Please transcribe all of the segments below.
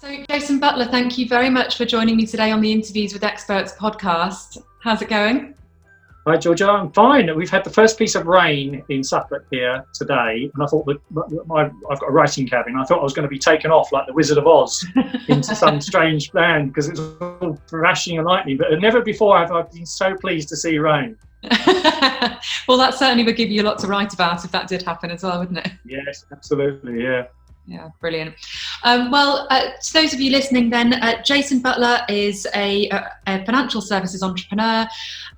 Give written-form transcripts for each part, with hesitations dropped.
So, Jason Butler, thank you very much for joining me today on the Interviews with Experts podcast. How's it going? Hi, Georgia. I'm fine. We've had the first piece of rain in Suffolk here today, and I thought that I've got a writing cabin. I thought I was going to be taken off like the Wizard of Oz into some strange land because it was all thrashing and lightning. But never before have I been so pleased to see rain. Well, that certainly would give you a lot to write about if that did happen as well, wouldn't it? Yes, absolutely. Yeah. Yeah, brilliant. To those of you listening then, Jason Butler is a financial services entrepreneur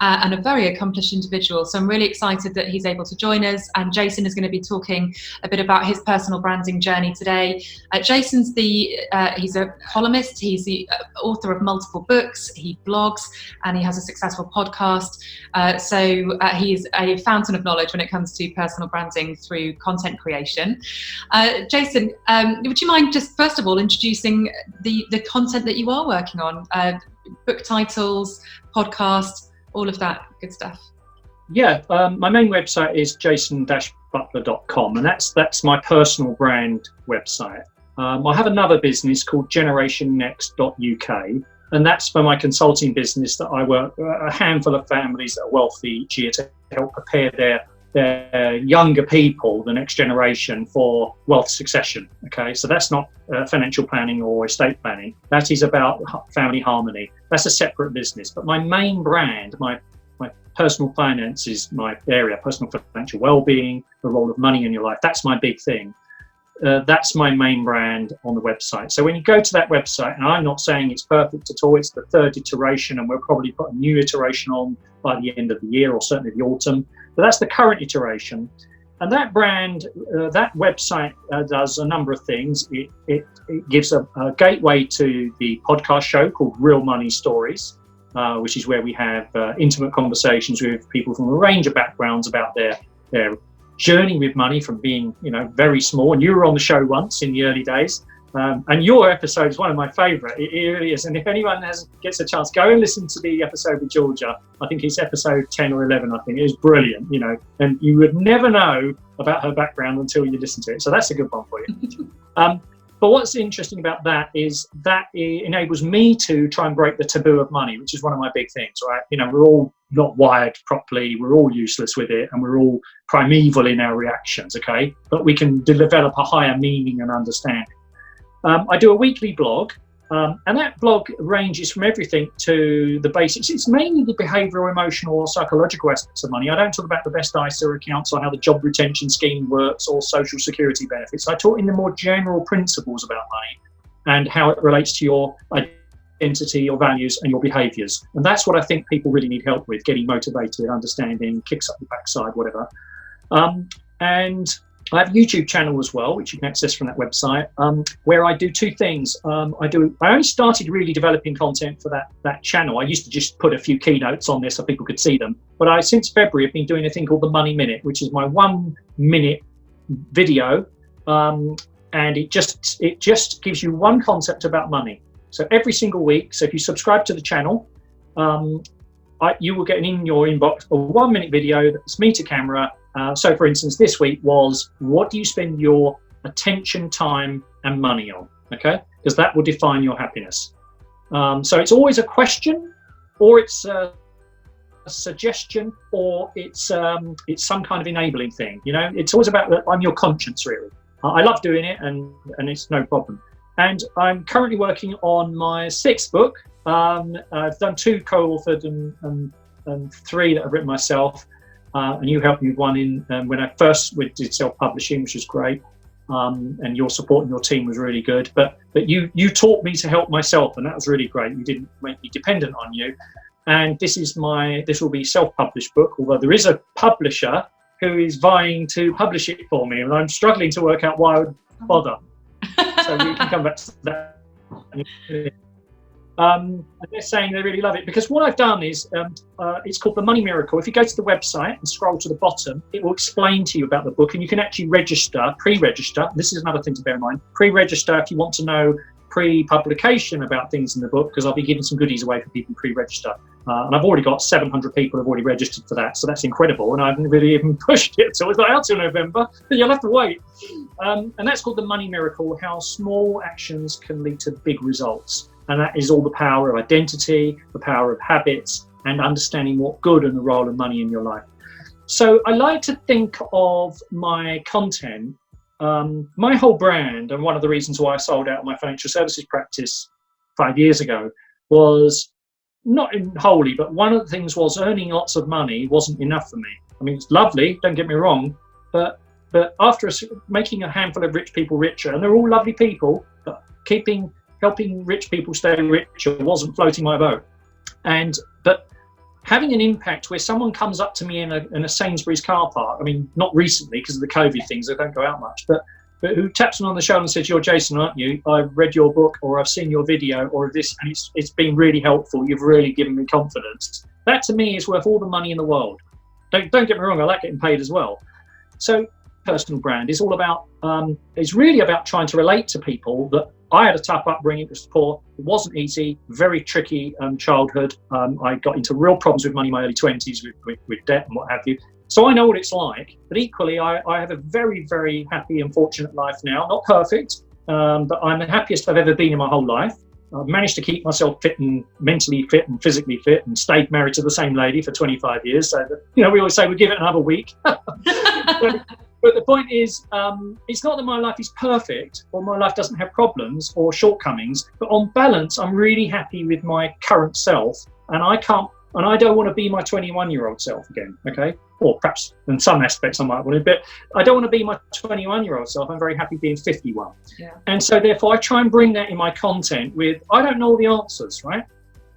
and a very accomplished individual. So I'm really excited that he's able to join us. And Jason is going to be talking a bit about his personal branding journey today. Jason's he's a columnist. He's the author of multiple books. He blogs and he has a successful podcast. So he's a fountain of knowledge when it comes to personal branding through content creation. Jason, would you mind just first of all introducing the content that you are working on, book titles, podcast, all of that good stuff? Yeah, my main website is jason-butler.com, and that's my personal brand website. I have another business called generationnext.uk, and that's for my consulting business that I work a handful of families that are wealthy each year to help prepare their younger people, the next generation, for wealth succession. Okay, so that's not financial planning or estate planning. That is about family harmony. That's a separate business. But my main brand, my personal finance is my area, personal financial well-being, the role of money in your life. That's my big thing. That's my main brand on the website. So when you go to that website, and I'm not saying it's perfect at all, it's the third iteration, and we'll probably put a new iteration on by the end of the year or certainly the autumn. But that's the current iteration. And that brand, that website does a number of things. It gives a gateway to the podcast show called Real Money Stories, which is where we have intimate conversations with people from a range of backgrounds about their journey with money from being, very small. And you were on the show once in the early days. And your episode is one of my favourite. It really is. And if anyone gets a chance, go and listen to the episode with Georgia. I think it's episode 10 or 11, I think. It was brilliant, and you would never know about her background until you listen to it. So that's a good one for you. But what's interesting about that is that it enables me to try and break the taboo of money, which is one of my big things, right? We're all not wired properly. We're all useless with it, and we're all primeval in our reactions, okay? But we can develop a higher meaning and understanding. I do a weekly blog, and that blog ranges from everything to the basics. It's mainly the behavioural, emotional, or psychological aspects of money. I don't talk about the best ISA accounts or how the job retention scheme works or social security benefits. I talk in the more general principles about money and how it relates to your identity, your values, and your behaviours. And that's what I think people really need help with, getting motivated, understanding, kicks up the backside, whatever. And I have a YouTube channel as well, which you can access from that website, where I do two things. I only started really developing content for that channel. I used to just put a few keynotes on there so people could see them. But since February, I've been doing a thing called the Money Minute, which is my 1 minute video. And it just gives you one concept about money. So every single week, so if you subscribe to the channel, you will get in your inbox a 1 minute video that's me to camera. So, for instance, this week was, what do you spend your attention, time, and money on? Okay, because that will define your happiness. So it's always a question, or it's a suggestion, or it's some kind of enabling thing. It's always about I'm your conscience, really. I love doing it, and it's no problem. And I'm currently working on my 6th book. I've done 2 co-authored and 3 that I've written myself. And you helped me with one when I first did self-publishing, which was great. And your support and your team was really good. But you taught me to help myself, and that was really great. You didn't make me dependent on you. And this will be a self-published book, although there is a publisher who is vying to publish it for me, and I'm struggling to work out why I would bother. So we can come back to that. And they're saying they really love it, because what I've done is it's called The Money Miracle. If you go to the website and scroll to the bottom, it will explain to you about the book, and you can actually pre-register. This is another thing to bear in mind. Pre-register if you want to know pre-publication about things in the book, because I'll be giving some goodies away for people who pre-register. And I've already got 700 people who've already registered for that, so that's incredible. And I haven't really even pushed it, so it's not out till November. But you'll have to wait. And that's called the Money Miracle: How Small Actions Can Lead to Big Results. And that is all the power of identity, the power of habits, and understanding what good and the role of money in your life. So I like to think of my content, my whole brand, and one of the reasons why I sold out my financial services practice 5 years ago was not wholly, but one of the things was earning lots of money wasn't enough for me. I mean, it's lovely, don't get me wrong, but after making a handful of rich people richer, and they're all lovely people, but helping rich people stay richer wasn't floating my boat. But having an impact where someone comes up to me in a Sainsbury's car park, I mean, not recently because of the COVID things, I don't go out much, but who taps me on the shoulder and says, "You're Jason, aren't you? I've read your book, or I've seen your video, or this, and it's been really helpful. You've really given me confidence." That to me is worth all the money in the world. Don't get me wrong, I like getting paid as well. So personal brand is all about, it's really about trying to relate to people that I had a tough upbringing, was poor, it wasn't easy, very tricky childhood. I got into real problems with money in my early 20s with debt and what have you. So I know what it's like, but equally I have a very, very happy and fortunate life now. Not perfect, but I'm the happiest I've ever been in my whole life. I've managed to keep myself fit and mentally fit and physically fit, and stayed married to the same lady for 25 years. So, we always say we give it another week. But the point is, it's not that my life is perfect or my life doesn't have problems or shortcomings, but on balance, I'm really happy with my current self, and I don't want to be my 21-year-old self again, okay? Or perhaps in some aspects I might want to, but I don't want to be my 21-year-old self. I'm very happy being 51. Yeah. And so therefore I try and bring that in my content with, I don't know all the answers, right?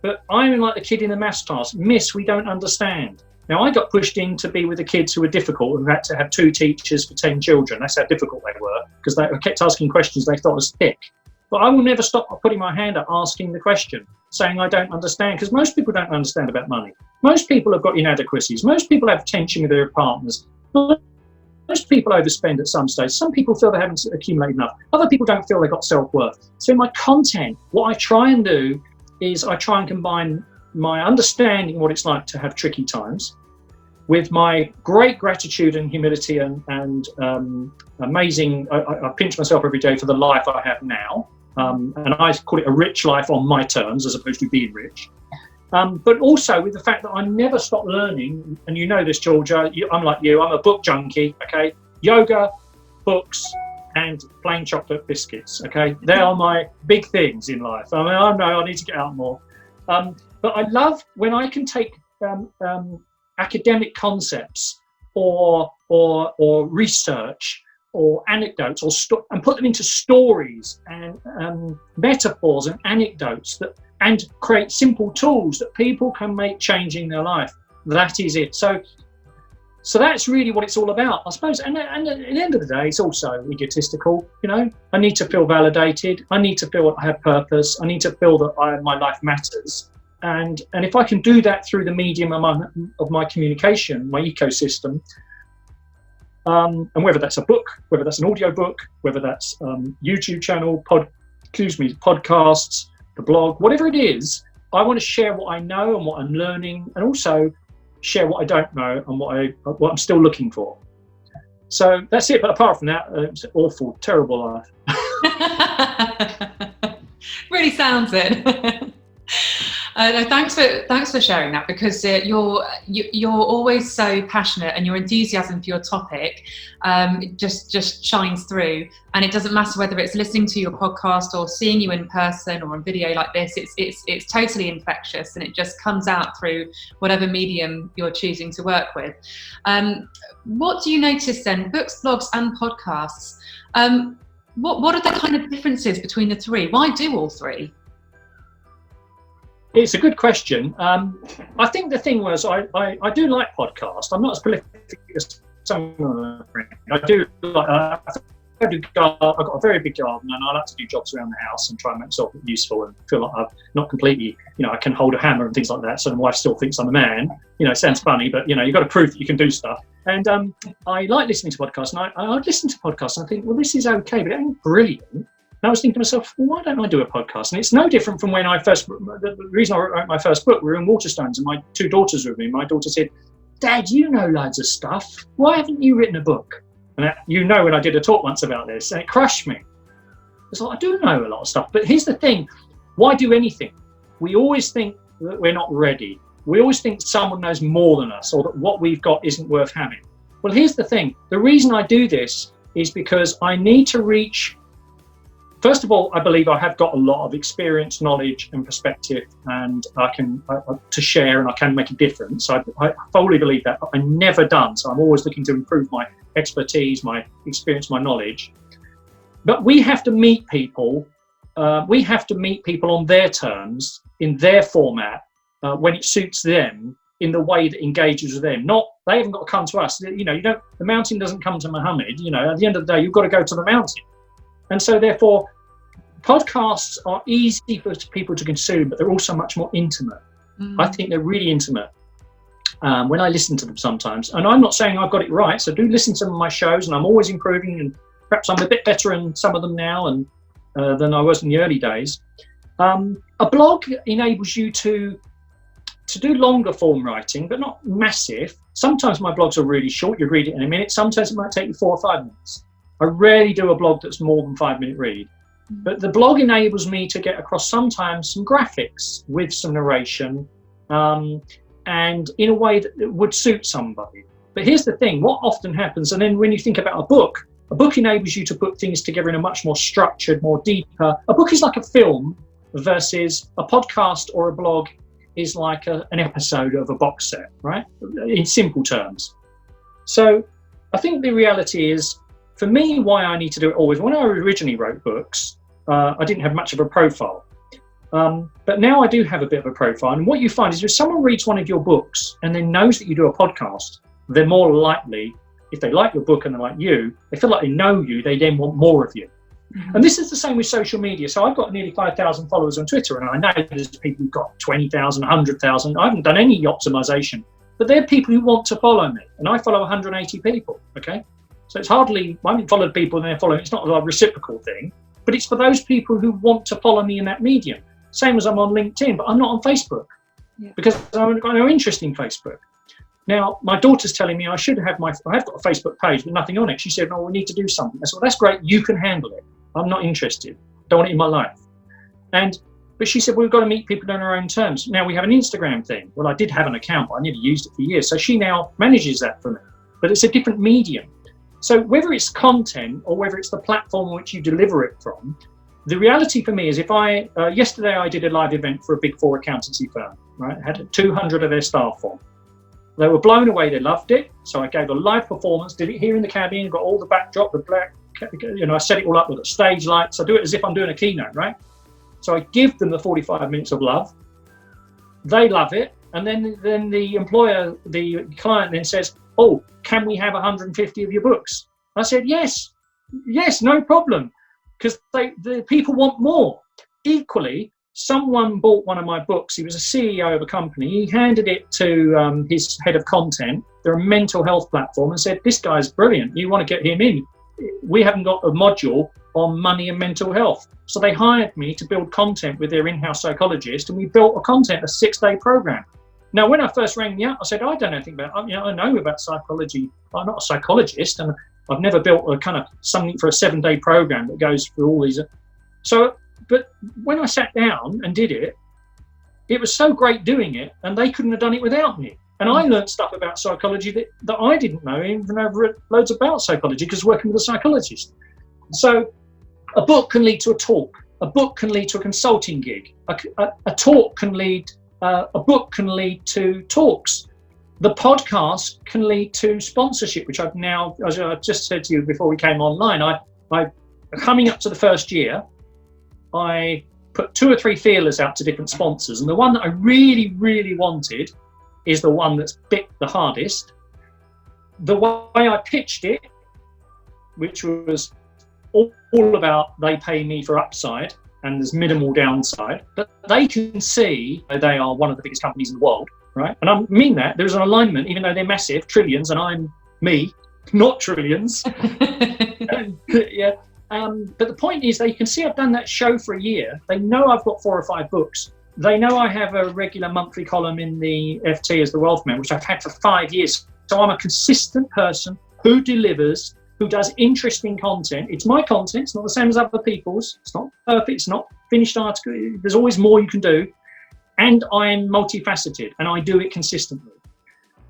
But I'm like the kid in the maths class, "Miss, we don't understand." Now, I got pushed in to be with the kids who were difficult and had to have 2 teachers for 10 children. That's how difficult they were, because they kept asking questions they thought was thick. But I will never stop putting my hand up, asking the question, saying I don't understand, because most people don't understand about money. Most people have got inadequacies. Most people have tension with their partners. Most people overspend at some stage. Some people feel they haven't accumulated enough. Other people don't feel they've got self-worth. So in my content, what I try and do is I try and combine my understanding what it's like to have tricky times with my great gratitude and humility and amazing, I pinch myself every day for the life I have now. And I call it a rich life on my terms as opposed to being rich. But also with the fact that I never stop learning, and you know this, Georgia, I'm like you, I'm a book junkie, okay? Yoga, books, and plain chocolate biscuits, okay? They are my big things in life. I mean, I know I need to get out more. But I love when I can take academic concepts or research or anecdotes and put them into stories and metaphors and anecdotes and create simple tools that people can make changing their life. That is it. So that's really what it's all about, I suppose. And at the end of the day, it's also egotistical. I need to feel validated. I need to feel I have purpose. I need to feel that my life matters. And if I can do that through the medium of my communication, my ecosystem, and whether that's a book, whether that's an audio book, whether that's YouTube channel, podcasts, the blog, whatever it is, I want to share what I know and what I'm learning, and also share what I don't know and what I'm still looking for. So that's it. But apart from that, it's an awful, terrible life. Really sounds it. Thanks for sharing that, because you're always so passionate, and your enthusiasm for your topic just shines through. And it doesn't matter whether it's listening to your podcast or seeing you in person or on video like this. It's totally infectious, and it just comes out through whatever medium you're choosing to work with. What do you notice then? Books, blogs, and podcasts. What are the kind of differences between the three? Why do all three? It's a good question. I think the thing was, I do like podcasts. I'm not as prolific as some of my friends. I do like. I've got a very big garden, and I like to do jobs around the house and try and make myself useful and feel like I've not completely, I can hold a hammer and things like that. So my wife still thinks I'm a man. It sounds funny, but you've got to prove that you can do stuff. And I like listening to podcasts, and I listen to podcasts and I think, well, this is okay, but it ain't brilliant. And I was thinking to myself, well, why don't I do a podcast? And it's no different from when the reason I wrote my first book, we were in Waterstones and my two daughters were with me. My daughter said, Dad, you know loads of stuff. Why haven't you written a book? And when I did a talk once about this, and it crushed me. It's like, I do know a lot of stuff. But here's the thing. Why do anything? We always think that we're not ready. We always think someone knows more than us or that what we've got isn't worth having. Well, here's the thing. The reason I do this is because I need to reach. First of all, I believe I have got a lot of experience, knowledge and perspective, and I can to share, and I can make a difference. I fully believe that, but I'm never done. So I'm always looking to improve my expertise, my experience, my knowledge. But we have to meet people. We have to meet people on their terms, in their format, when it suits them, in the way that engages with them. Not they haven't got to come to us. You don't. The mountain doesn't come to Muhammad. At the end of the day, you've got to go to the mountain. And so therefore, podcasts are easy for people to consume, but they're also much more intimate. I think they're really intimate. When I listen to them sometimes, and I'm not saying I've got it right, so do listen to some of my shows, and I'm always improving, and perhaps I'm a bit better in some of them now and than I was in the early days. A blog enables you to do longer form writing, but not massive. Sometimes my blogs are really short. You read it in a minute. Sometimes it might take you 4 or 5 minutes. I rarely do a blog that's more than 5-minute read. But the blog enables me to get across sometimes some graphics with some narration, and in a way that would suit somebody. But here's the thing, what often happens, and then when you think about a book enables you to put things together in a much more structured, more deeper. A book is like a film versus a podcast or a blog is like an episode of a box set, right? In simple terms. So I think the reality is, for me, why I need to do it always, when I originally wrote books, I didn't have much of a profile. But now I do have a bit of a profile. And what you find is if someone reads one of your books and then knows that you do a podcast, they're more likely, if they like your book and they like you, they feel like they know you, they then want more of you. Mm-hmm. And this is the same with social media. So I've got nearly 5,000 followers on Twitter, and I know there's people who've got 20,000, 100,000. I haven't done any optimization, but they're people who want to follow me. And I follow 180 people, okay? So it's hardly, I haven't followed people and they're following. It's not a reciprocal thing, but it's for those people who want to follow me in that medium. Same as I'm on LinkedIn, but I'm not on Facebook because I've got no interest in Facebook. Now, my daughter's telling me I have got a Facebook page, but nothing on it. She said, no, we need to do something. I said, well, that's great. You can handle it. I'm not interested. Don't want it in my life. But she said, we've got to meet people on our own terms. Now we have an Instagram thing. Well, I did have an account, but I never used it for years. So she now manages that for me, but it's a different medium. So whether it's content or whether it's the platform on which you deliver it from, the reality for me is yesterday I did a live event for a Big 4 accountancy firm, right? I had 200 of their staff on. They were blown away, they loved it. So I gave a live performance, did it here in the cabin, got all the backdrop, the black, I set it all up with the stage lights. I do it as if I'm doing a keynote, right? So I give them the 45 minutes of love. They love it. And then the employer, the client then says, oh, can we have 150 of your books? I said, yes, no problem. Because the people want more. Equally, someone bought one of my books. He was a CEO of a company. He handed it to his head of content. They're a mental health platform, and said, this guy's brilliant. You want to get him in. We haven't got a module on money and mental health. So they hired me to build content with their in-house psychologist, and we built a 6-day program. Now, when I first rang me up, I said, I don't know anything about it. I know about psychology. I'm not a psychologist, and I've never built a kind of something for a 7-day program that goes through all these. So, but when I sat down and did it, it was so great doing it, and they couldn't have done it without me. And I learned stuff about psychology that I didn't know, even though I've read loads about psychology because working with a psychologist. So a book can lead to a talk. A book can lead to a consulting gig. A talk can lead, a book can lead to talks. The podcast can lead to sponsorship, which I've now, as I just said to you before we came online, I coming up to the first year, I put 2 or 3 feelers out to different sponsors. And the one that I really, really wanted is the one that's bit the hardest. The way I pitched it, which was all about they pay me for upside and there's minimal downside, but they can see they are one of the biggest companies in the world, right? And I mean that. There's an alignment, even though they're massive, trillions, and I'm me, not trillions. Yeah. But the point is, they can see I've done that show for a year. They know I've got 4 or 5 books. They know I have a regular monthly column in the FT as the Wealth Man, which I've had for 5 years. So I'm a consistent person who delivers, who does interesting content. It's my content. It's not the same as other people's. It's not perfect. It's not finished article. There's always more you can do. And I'm multifaceted, and I do it consistently.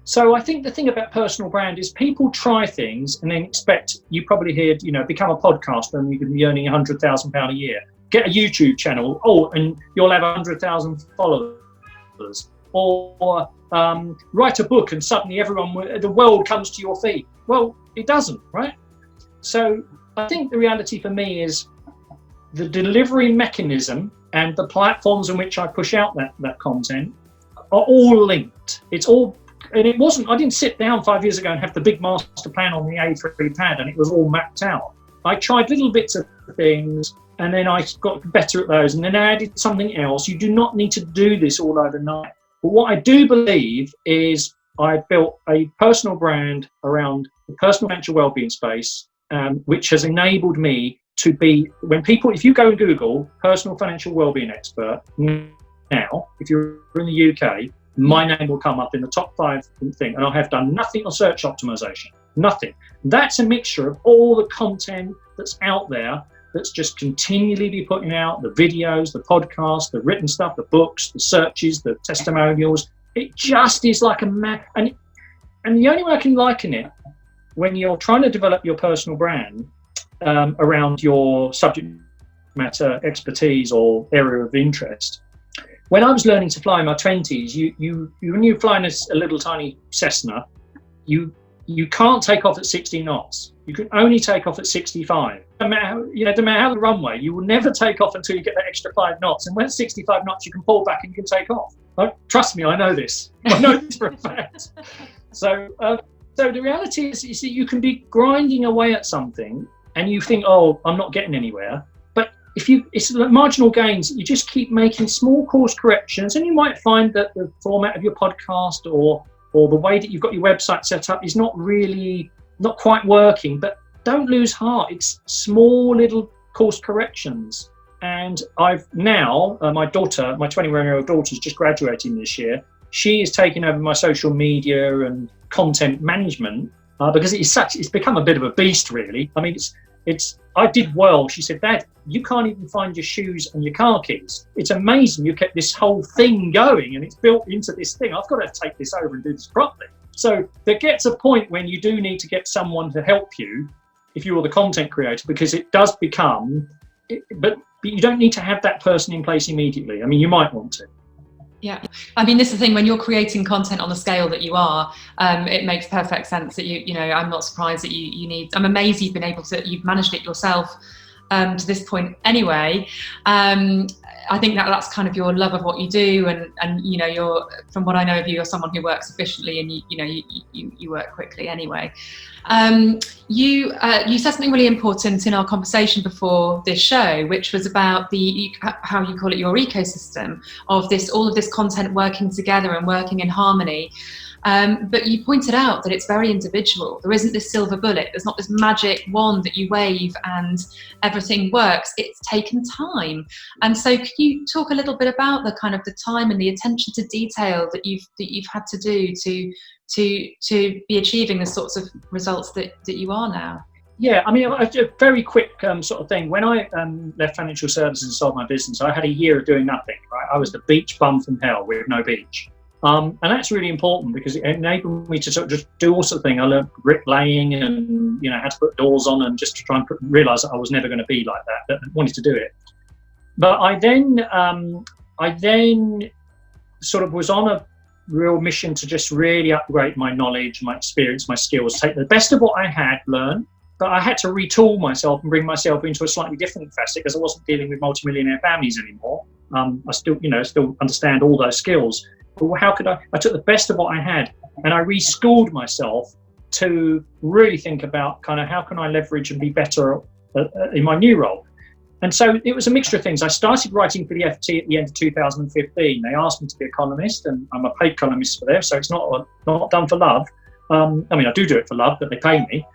So I think the thing about personal brand is people try things and then expect, you probably heard, become a podcaster and you can be earning £100,000 a year. Get a YouTube channel, and you'll have 100,000 followers. Or write a book and suddenly the world comes to your feet. Well, it doesn't, right? So I think the reality for me is the delivery mechanism and the platforms in which I push out that content are all linked. It's all, and it wasn't, I didn't sit down 5 years ago and have the big master plan on the A3 pad and it was all mapped out. I tried little bits of things and then I got better at those and then I added something else. You do not need to do this all overnight. But what I do believe is I built a personal brand around the personal financial wellbeing space, which has enabled me to be, if you go and Google personal financial wellbeing expert now, if you're in the UK, my name will come up in the top 5 thing, and I have done nothing on search optimization, nothing. That's a mixture of all the content that's out there that's just continually be putting out the videos, the podcasts, the written stuff, the books, the searches, the testimonials. It just is like and the only way I can liken it, when you're trying to develop your personal brand around your subject matter expertise or area of interest. When I was learning to fly in my 20s, when you're flying a little tiny Cessna, you can't take off at 60 knots. You can only take off at 65. No matter how the runway, you will never take off until you get that extra 5 knots. And when it's 65 knots, you can pull back and you can take off. Trust me, I know this. I know this for a fact. So the reality is that you can be grinding away at something and you think, oh, I'm not getting anywhere. But it's like marginal gains. You just keep making small course corrections, and you might find that the format of your podcast or the way that you've got your website set up is not quite working. But don't lose heart. It's small little course corrections. And I've now, my 21-year-old daughter is just graduating this year. She is taking over my social media and content management because it's become a bit of a beast, really. I mean, I did well. She said, Dad, you can't even find your shoes and your car keys. It's amazing you kept this whole thing going and it's built into this thing. I've got to take this over and do this properly. So there gets a point when you do need to get someone to help you if you're the content creator, because it does become, but you don't need to have that person in place immediately. I mean, you might want to. Yeah, I mean, this is the thing, when you're creating content on the scale that you are, it makes perfect sense that I'm not surprised that you need, I'm amazed you've managed it yourself to this point anyway. I think that's kind of your love of what you do, and you're, from what I know of you, you're someone who works efficiently and you work quickly anyway. You said something really important in our conversation before this show, which was about how you call it, your ecosystem of all of this content working together and working in harmony. But you pointed out that it's very individual. There isn't this silver bullet. There's not this magic wand that you wave and everything works. It's taken time. And so could you talk a little bit about the kind of the time and the attention to detail that you've had to do to be achieving the sorts of results that you are now? Yeah, I mean, a very quick sort of thing. When I left financial services and sold my business, I had a year of doing nothing, right? I was the beach bum from hell with no beach. And that's really important because it enabled me to sort of just do all sorts of things. I learned bricklaying and, how to put doors on, and just to try and realise that I was never going to be like that, but I wanted to do it. But I then sort of was on a real mission to just really upgrade my knowledge, my experience, my skills, take the best of what I had learned, but I had to retool myself and bring myself into a slightly different facet because I wasn't dealing with multimillionaire families anymore. I still understand all those skills. But how could I took the best of what I had and I reschooled myself to really think about kind of how can I leverage and be better in my new role. And so it was a mixture of things. I started writing for the FT at the end of 2015. They asked me to be a columnist, and I'm a paid columnist for them, so it's not done for love. I mean, I do it for love, but they pay me.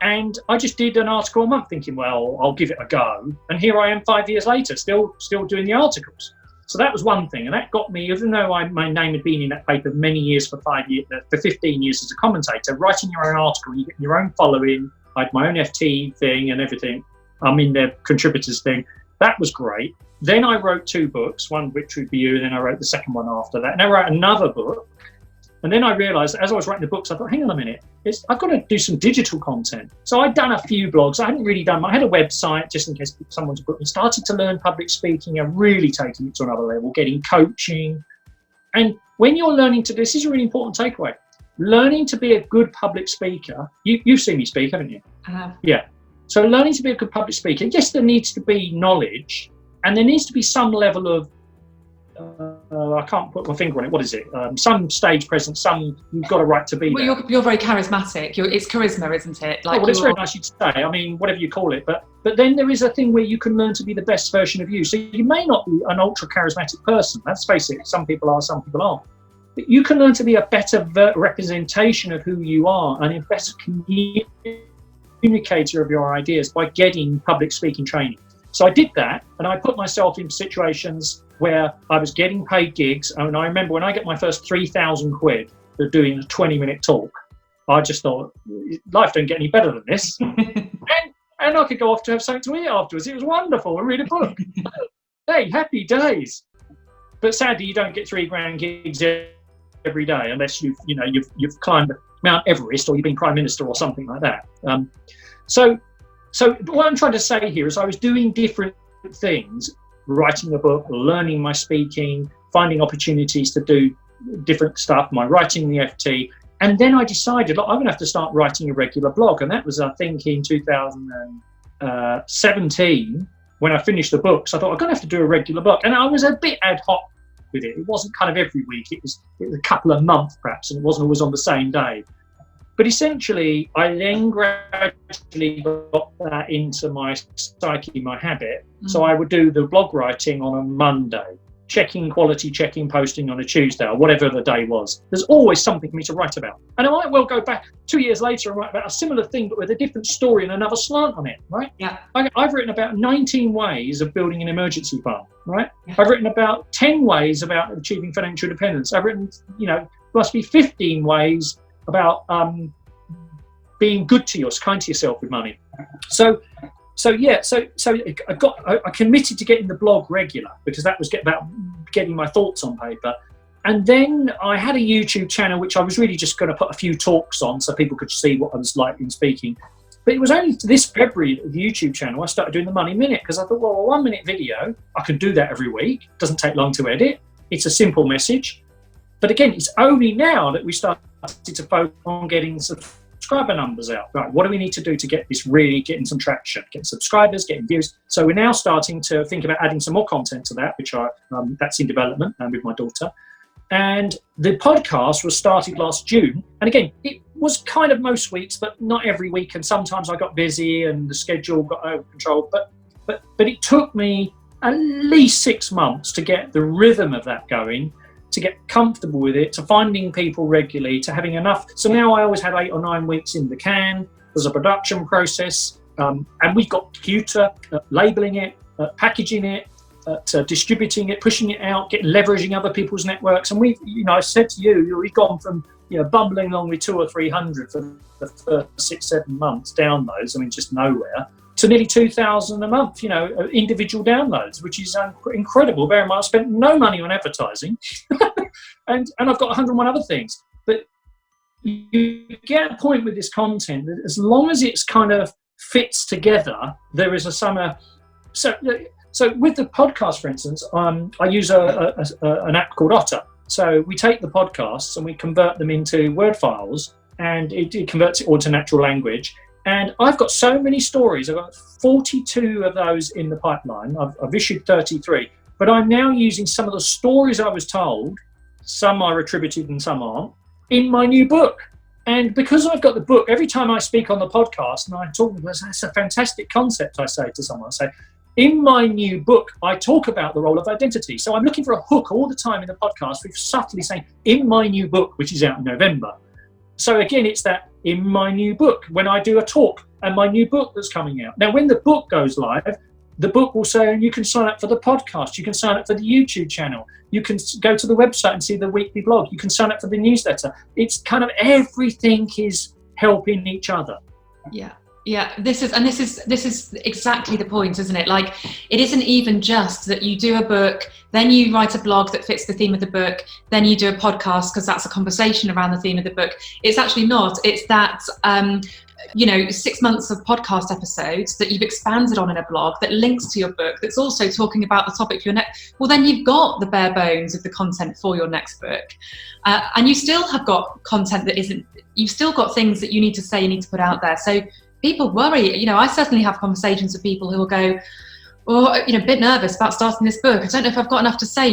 And I just did an article a month thinking, well, I'll give it a go. And here I am 5 years later, still doing the articles. So that was one thing. And that got me, even though my name had been in that paper many years for 15 years as a commentator, writing your own article, you get your own following. I had my own FT thing and everything. I'm in their contributors thing. That was great. Then I wrote 2 books, one which would be you, and then I wrote the second one after that. And I wrote another book. And then I realized as I was writing the books, I thought, hang on a minute, I've got to do some digital content. So I'd done a few blogs. I hadn't really done, I had a website just in case someone's book me. Started to learn public speaking and really taking it to another level, getting coaching. And when you're learning to, this is a really important takeaway, learning to be a good public speaker. You've seen me speak, haven't you? I have. Yeah. So learning to be a good public speaker, yes, there needs to be knowledge and there needs to be some level of, I can't put my finger on it. What is it? Some stage presence. You've got a right to be there. Well, you're very charismatic. It's charisma, isn't it? Well, it's very nice you say. I mean, whatever you call it. But then there is a thing where you can learn to be the best version of you. So you may not be an ultra charismatic person. Let's face it. Some people are, some people aren't. But you can learn to be a better representation of who you are and a better communicator of your ideas by getting public speaking training. So I did that, and I put myself in situations where I was getting paid gigs. And I remember when I get my first 3,000 quid for doing a 20-minute talk, I just thought, life don't get any better than this. and I could go off to have something to eat afterwards. It was wonderful. I read a book. Hey, happy days. But sadly, you don't get 3 grand gigs every day unless you've climbed Mount Everest or you've been Prime Minister or something like that. So what I'm trying to say here is I was doing different things, writing a book, learning my speaking, finding opportunities to do different stuff, my writing the FT. And then I decided, look, I'm going to have to start writing a regular blog. And that was, I think, in 2017, when I finished the books, I thought, I'm going to have to do a regular blog. And I was a bit ad hoc with it. It wasn't kind of every week. It was a couple of months, perhaps, and it wasn't always on the same day. But essentially, I then gradually got that into my psyche, my habit. So I would do the blog writing on a Monday, checking quality, checking posting on a Tuesday, or whatever the day was. There's always something for me to write about. And I might well go back 2 years later and write about a similar thing, but with a different story and another slant on it, right? Yeah. I've written about 19 ways of building an emergency fund, right? Yeah. I've written about 10 ways about achieving financial independence. I've written, must be 15 ways about being good to kind to yourself with money. So I committed to getting the blog regular because that was about getting my thoughts on paper. And then I had a YouTube channel which I was really just going to put a few talks on so people could see what I was like in speaking. But it was only this February, the YouTube channel, I started doing the Money Minute because I thought, well, a 1 minute video, I can do that every week. It doesn't take long to edit. It's a simple message. But again, it's only now that we started to focus on getting subscriber numbers out. Right, what do we need to do to get this really getting some traction, getting subscribers, getting views? So we're now starting to think about adding some more content to that, which that's in development with my daughter. And the podcast was started last June. And again, it was kind of most weeks, but not every week. And sometimes I got busy and the schedule got out of control. But it took me at least 6 months to get the rhythm of that going, to get comfortable with it, to finding people regularly, to having enough. So now I always had 8 or 9 weeks in the can. There's a production process. And we've got computer, labeling it, packaging it, distributing it, pushing it out, leveraging other people's networks. And I said to you, we've gone from bumbling along with 200 or 300 for the first 6-7 months downloads. I mean, just nowhere, to nearly 2,000 a month. Individual downloads, which is incredible. Bear in mind, I spent no money on advertising, and I've got 101 other things. But you get a point with this content that as long as it's kind of fits together, there is a summer. So with the podcast, for instance, I use an app called Otter. So we take the podcasts and we convert them into Word files, and it converts it all to natural language. And I've got so many stories. I've got 42 of those in the pipeline. I've issued 33. But I'm now using some of the stories I was told, some are attributed and some aren't, in my new book. And because I've got the book, every time I speak on the podcast and I talk about, that's a fantastic concept, I say to someone, I say, in my new book, I talk about the role of identity. So I'm looking for a hook all the time in the podcast, with subtly saying, in my new book, which is out in November. So again, it's that in my new book when I do a talk and my new book that's coming out. Now, when the book goes live, the book will say, you can sign up for the podcast, you can sign up for the YouTube channel, you can go to the website and see the weekly blog, you can sign up for the newsletter. It's kind of everything is helping each other. Yeah, this is exactly the point, isn't it? Like, it isn't even just that you do a book, then you write a blog that fits the theme of the book, then you do a podcast because that's a conversation around the theme of the book. It's actually not. It's that 6 months of podcast episodes that you've expanded on in a blog that links to your book, that's also talking about the topic for your next. Well, then you've got the bare bones of the content for your next book, and you still have got content that isn't. You've still got things that you need to say, you need to put out there. So people worry, I certainly have conversations with people who will go, a bit nervous about starting this book. I don't know if I've got enough to say.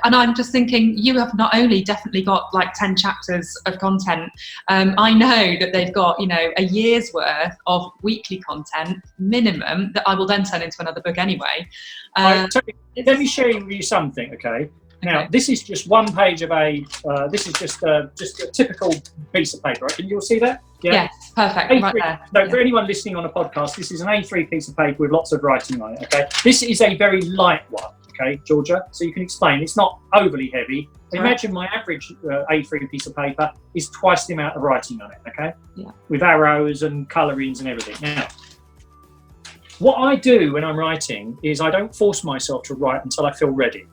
And I'm just thinking, you have not only definitely got like 10 chapters of content. I know that they've got, a year's worth of weekly content minimum that I will then turn into another book anyway. Let me share with you something, okay? Now, this is just one page of this is just a typical piece of paper. Can you all see that? Yeah. Yes, perfect. A3, right there. So for anyone listening on a podcast, this is an A3 piece of paper with lots of writing on it, okay? This is a very light one, okay, Georgia? So you can explain. It's not overly heavy. Imagine my average A3 piece of paper is twice the amount of writing on it, okay? Yeah. With arrows and colourings and everything. Now, what I do when I'm writing is I don't force myself to write until I feel ready.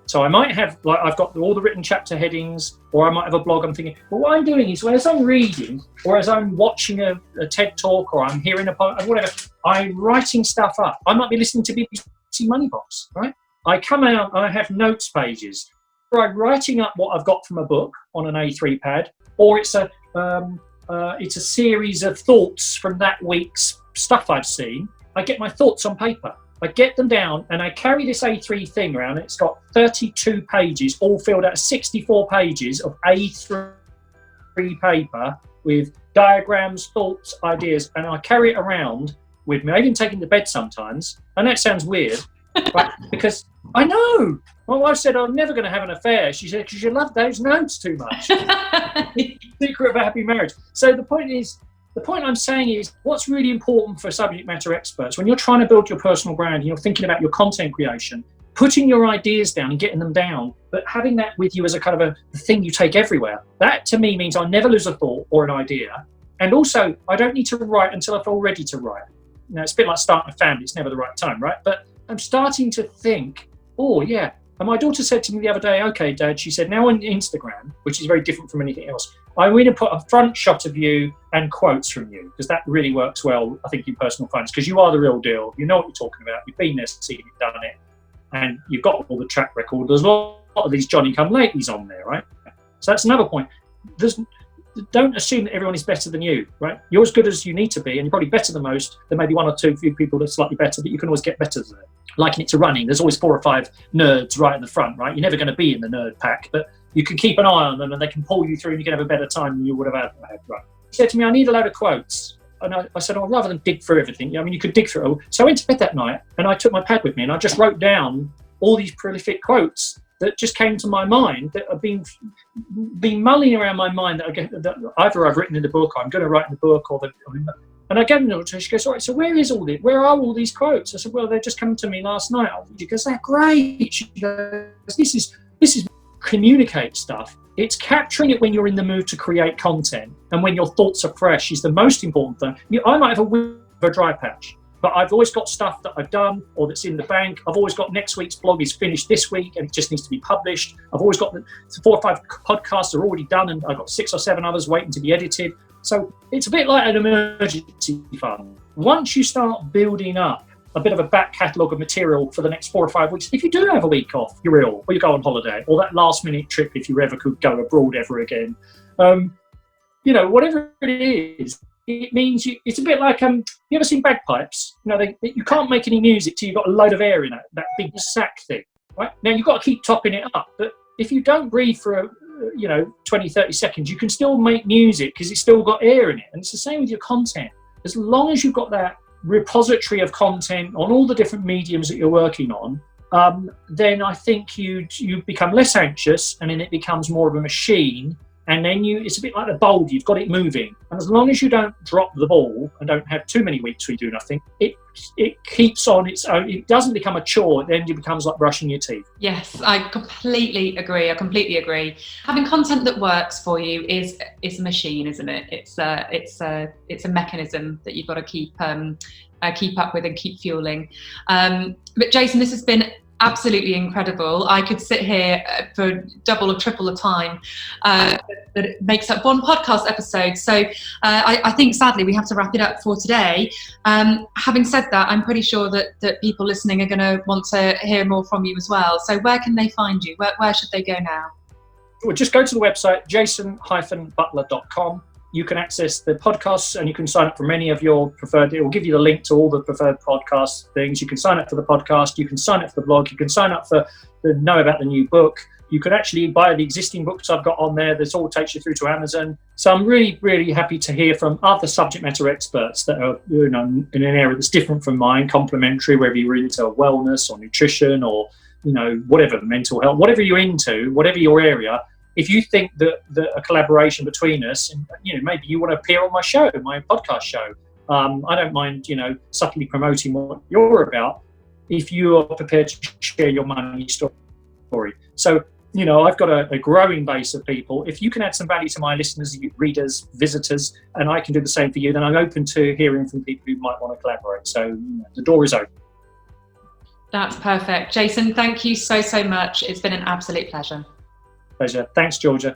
So I might have, I've got all the written chapter headings, or I might have a blog. I'm thinking, well, what I'm doing is, as I'm reading, or as I'm watching a TED talk, or I'm hearing whatever, I'm writing stuff up. I might be listening to BBC Moneybox, right? I come out and I have notes pages. Or I'm writing up what I've got from a book on an A3 pad, or it's a series of thoughts from that week's stuff I've seen. I get my thoughts on paper. I get them down and I carry this A3 thing around. It's got 32 pages, all filled out, 64 pages of A3 paper with diagrams, thoughts, ideas, and I carry it around with me. I even take it to bed sometimes, and that sounds weird, right? Because I know. My wife said, I'm never going to have an affair. She said, because you love those notes too much. Secret of a happy marriage. So the point I'm saying is, what's really important for subject matter experts, when you're trying to build your personal brand and you're thinking about your content creation, putting your ideas down and getting them down, but having that with you as a kind of a thing you take everywhere. That to me means I never lose a thought or an idea. And also, I don't need to write until I feel ready to write. Now, it's a bit like starting a family. It's never the right time, right? But I'm starting to think, oh, yeah. And my daughter said to me the other day, okay, Dad, she said, now on Instagram, which is very different from anything else, I'm going to put a front shot of you and quotes from you, because that really works well, I think, in personal finance, because you are the real deal. You know what you're talking about. You've been there, seen it, done it, and you've got all the track record. There's a lot of these Johnny-come-latelys on there, right? So that's another point. Don't assume that everyone is better than you, right? You're as good as you need to be, and you're probably better than most. There may be one or two few people that are slightly better, but you can always get better than it. Liking it to running, there's always 4 or 5 nerds right in the front, right? You're never going to be in the nerd pack, but you can keep an eye on them and they can pull you through and you can have a better time than you would have had. Right. He said to me, I need a load of quotes. And I said, rather than dig through everything, you could dig through it all. So I went to bed that night and I took my pad with me and I just wrote down all these prolific quotes that just came to my mind, that have been mulling around my mind, that either I've written in the book or I'm going to write in the book, and I gave them to her. She goes, all right, so where are all these quotes? I said, well, they're just coming to me last night. She goes, they're great. She goes, this is communicate stuff. It's capturing it when you're in the mood to create content and when your thoughts are fresh is the most important thing. I might have a dry patch, but I've always got stuff that I've done or that's in the bank. I've always got next week's blog is finished this week and it just needs to be published. I've always got 4 or 5 podcasts are already done and I've got 6 or 7 others waiting to be edited. So it's a bit like an emergency fund. Once you start building up a bit of a back catalogue of material for the next 4 or 5 weeks, if you do have a week off, you're ill, or you go on holiday, or that last minute trip if you ever could go abroad ever again, whatever it is, it means it's a bit like, you ever seen bagpipes? You can't make any music till you've got a load of air in it, that big sack thing, right? Now you've got to keep topping it up, but if you don't breathe for 20, 30 seconds, you can still make music because it's still got air in it. And it's the same with your content. As long as you've got that repository of content on all the different mediums that you're working on, then I think you become less anxious and then it becomes more of a machine and then it's a bit like the boulder, you've got it moving. And as long as you don't drop the ball and don't have too many weeks where you do nothing, it keeps on its own. It doesn't become a chore, then it becomes like brushing your teeth. Yes, I completely agree. Having content that works for you is a machine, isn't it? It's a mechanism that you've got to keep up with and keep fueling. But Jason, this has been absolutely incredible. I could sit here for double or triple the time that it makes up one podcast episode. So I think sadly we have to wrap it up for today. Having said that, I'm pretty sure that people listening are going to want to hear more from you as well. So where can they find you? Where should they go now? Well, just go to the website, jason-butler.com. You can access the podcasts and you can sign up for many of your preferred, it will give you the link to all the preferred podcast things. You can sign up for the podcast, you can sign up for the blog, you can sign up for know about the new book. You could actually buy the existing books I've got on there. This all takes you through to Amazon. So I'm really, really happy to hear from other subject matter experts that are, in an area that's different from mine, complementary, whether you're into wellness or nutrition or, whatever, mental health, whatever you're into, whatever your area. If you think that a collaboration between us, and maybe you want to appear on my show, my podcast show, I don't mind, subtly promoting what you're about, if you are prepared to share your money story. So, I've got a growing base of people. If you can add some value to my listeners, readers, visitors, and I can do the same for you, then I'm open to hearing from people who might want to collaborate. So the door is open. That's perfect. Jason, thank you so much. It's been an absolute pleasure. Pleasure. Thanks, Georgia.